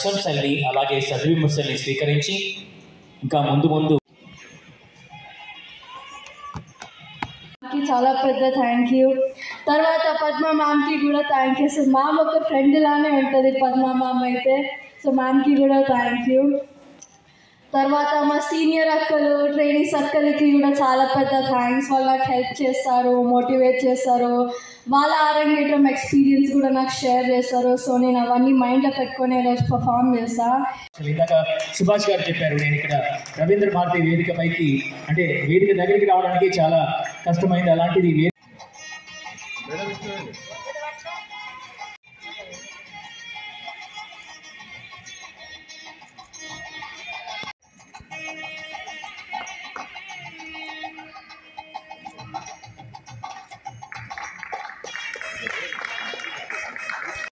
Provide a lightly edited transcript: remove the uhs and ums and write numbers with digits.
ప్రశంసల్ని అలాగే సద్విమర్శల్ని స్వీకరించి ఇంకా ముందు చాలా పెద్ద థ్యాంక్ యూ. తర్వాత పద్మ మ్యామ్కి కూడా థ్యాంక్ యూ. సో మ్యామ్ ఒక ఫ్రెండ్ లానే ఉంటుంది పద్మ మ్యామ్ అయితే. సో మ్యామ్కి కూడా థ్యాంక్ యూ. తర్వాత మా సీనియర్ అక్కలు ట్రైనింగ్ సర్కిల్కి కూడా చాలా పెద్ద థ్యాంక్స్. వాళ్ళకి హెల్ప్ చేస్తారు, మోటివేట్ చేస్తారు, వాళ్ళ అరంగేట్రం ఎక్స్పీరియన్స్ కూడా నాకు షేర్ చేస్తారు. సో నేను అవన్నీ మైండ్లో పెట్టుకొని ఈరోజు పర్ఫామ్ చేస్తాను. ఇందాక సుభాష్ గారు చెప్పారు, నేను ఇక్కడ రవీంద్ర భారతి వేదిక పైకి అంటే వేదిక దగ్గరికి రావడానికి చాలా కష్టమైంది. అలాంటిది